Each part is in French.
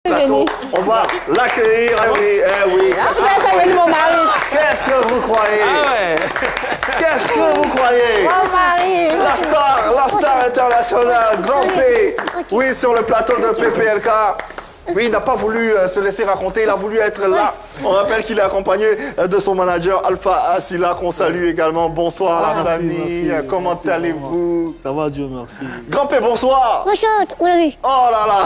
On va l'accueillir, eh oui, eh oui. Je vais faire venir mon mari. Qu'est-ce que vous croyez? Ah ouais. Qu'est-ce que vous croyez? Mon mari. La star internationale, Grand P. Oui, sur le plateau de PPLK. Oui, il n'a pas voulu se laisser raconter, il a voulu être là. On rappelle qu'il est accompagné de son manager Alpha Asila, qu'on salue également. Bonsoir la famille, comment allez-vous? Ça va, Dieu merci. Grand P, bonsoir. Bonjour, oui. Oh là là.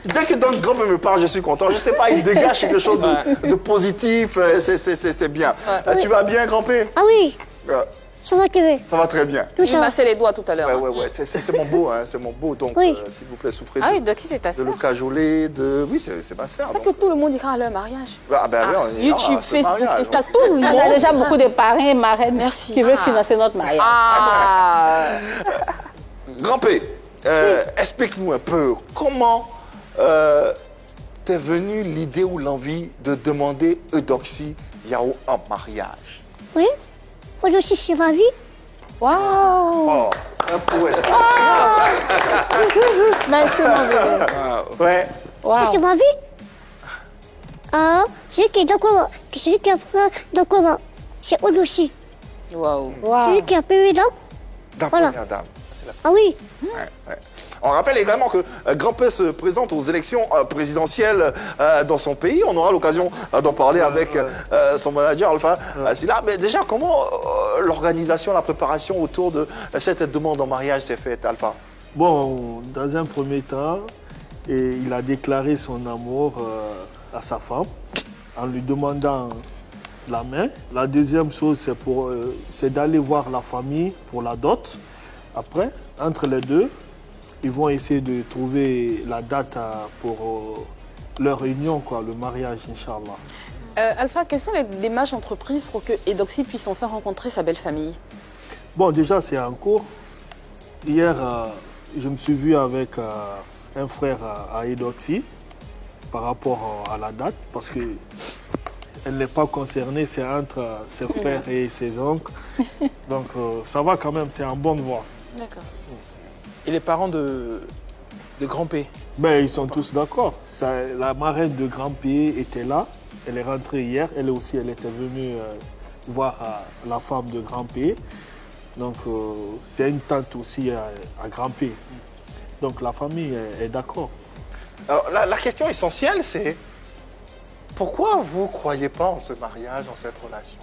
Dès que donc Grand P me parle, je suis content. Je ne sais pas, il dégage quelque chose de positif, c'est bien. Tu vas bien, Grand P? Ah oui, Euh, ça va, TV. Ça va très bien. Tout Il ça. m'a massé les doigts tout à l'heure. Ouais, c'est mon beau, hein, c'est mon beau. Donc, Oui. s'il vous plaît, souffrez Ah oui, Doxy, c'est ta de sœur. le cajoler, de... Oui, c'est ma sœur. C'est que tout le monde ira à leur mariage. Ah ben oui, on y ira, YouTube, c'est Facebook, mariage. Insta, tout le On a monde. déjà beaucoup de parrains et marraines Merci. qui veulent financer notre mariage. Ah. Grand P, explique-nous un peu comment t'es venue l'idée ou l'envie de demander Eudoxie Yao en mariage. Oui. Aujourd'hui, c'est ma vie. Waouh. Oh, un poète. Merci, mon bébé. Ouais. Waouh. C'est ma vie. Ah, celui qui est d'accord, celui qui a fait d'accord, c'est aussi. Waouh. Celui qui a payé là. Dans Voilà. première dame. C'est la... Ah oui. Ouais. On rappelle également que Grand P se présente aux élections présidentielles dans son pays. On aura l'occasion d'en parler avec son manager Alpha Asila. Mais déjà, comment l'organisation, la préparation autour de cette demande en mariage s'est faite, Alpha? Bon, dans un premier temps, il a déclaré son amour à sa femme en lui demandant la main. La deuxième chose, c'est d'aller voir la famille pour la dot. Après, entre les deux, ils vont essayer de trouver la date pour leur réunion, quoi, le mariage, Inch'Allah. Alpha, quelles sont les démarches entreprises pour que Eudoxie puisse enfin rencontrer sa belle famille? Bon, déjà, c'est en cours. Hier, je me suis vu avec un frère à Eudoxie par rapport à la date, parce que elle n'est pas concernée, c'est entre ses frères et ses oncles. Donc, ça va quand même, c'est en bonne voie. D'accord. Et les parents de Grand P? Mais ils sont tous d'accord. La marraine de Grand P était là. Elle est rentrée hier. Elle aussi, elle était venue voir la femme de Grand P. Donc, c'est une tante aussi à Grand P. Donc, la famille est d'accord. Alors, la question essentielle, c'est pourquoi vous ne croyez pas en ce mariage, en cette relation?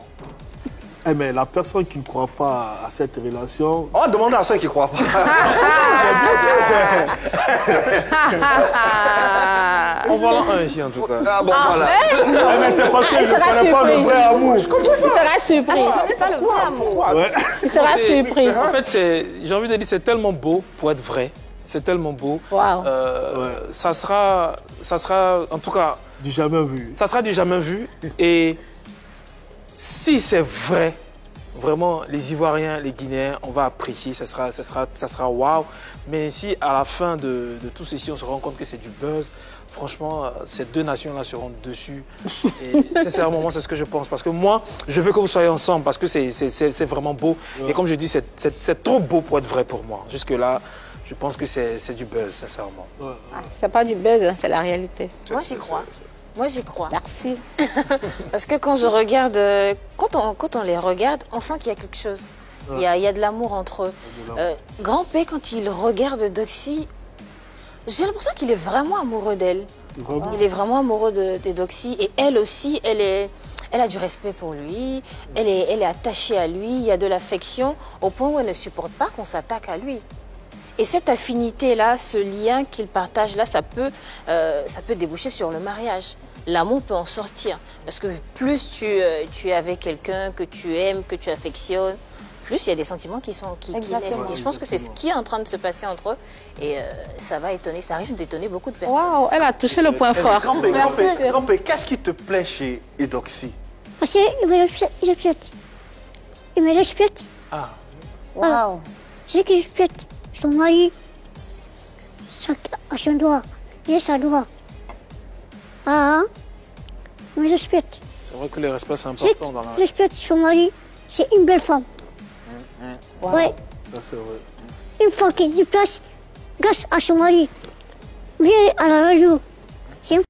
Eh, mais la personne qui ne croit pas à cette relation... On va demander à ceux qui ne croient pas. On voit l'un ici en tout cas. Ah bon, voilà. Eh, mais c'est parce que il je ne sera connais pas le surpris. vrai amour. Il sera surpris. Pourquoi? Il sera C'est- surpris. En fait, j'ai envie de dire, c'est tellement beau pour être vrai. C'est tellement beau. Waouh. Ça sera, en tout cas, Du jamais vu. ça sera du jamais vu. Et si c'est vrai, vraiment, les Ivoiriens, les Guinéens, on va apprécier, ça sera waouh. Mais si à la fin de tout ceci, on se rend compte que c'est du buzz, franchement, ces deux nations-là seront dessus. Et sincèrement, moi, c'est ce que je pense. Parce que moi, je veux que vous soyez ensemble, parce que c'est vraiment beau. Et comme je dis, c'est trop beau pour être vrai pour moi. Jusque-là, je pense que c'est du buzz, sincèrement. C'est pas du buzz, hein, c'est la réalité. Moi, j'y crois. Moi, j'y crois. Merci. Parce que quand je regarde, quand on les regarde, on sent qu'il y a quelque chose. Il y a de l'amour entre eux. Grand P, quand il regarde Doxy, j'ai l'impression qu'il est vraiment amoureux d'elle. Vraiment. Il est vraiment amoureux de Doxy. Et elle aussi, elle a du respect pour lui. Elle est attachée à lui. Il y a de l'affection au point où elle ne supporte pas qu'on s'attaque à lui. Et cette affinité-là, ce lien qu'ils partagent là, ça peut déboucher sur le mariage. L'amour peut en sortir. Parce que plus tu es avec quelqu'un que tu aimes, que tu affectionnes, plus il y a des sentiments qui naissent. Et je pense que c'est ce qui est en train de se passer entre eux. Et ça risque d'étonner beaucoup de personnes. Waouh, elle a touché le point fort. Grand P, qu'est-ce qui te plaît chez Eudoxie? Parce qu'il me respecte. Il me respecte. Ah, Waouh. Celui qui respecte son mari, à son droit, il a sa droit. Ah, il me respecte. c'est vrai que le respect, c'est Celui important dans la... qui respecte son mari, c'est une belle femme. Ouais, Ça, c'est vrai. une femme qui se place grâce à son mari. viens à la radio.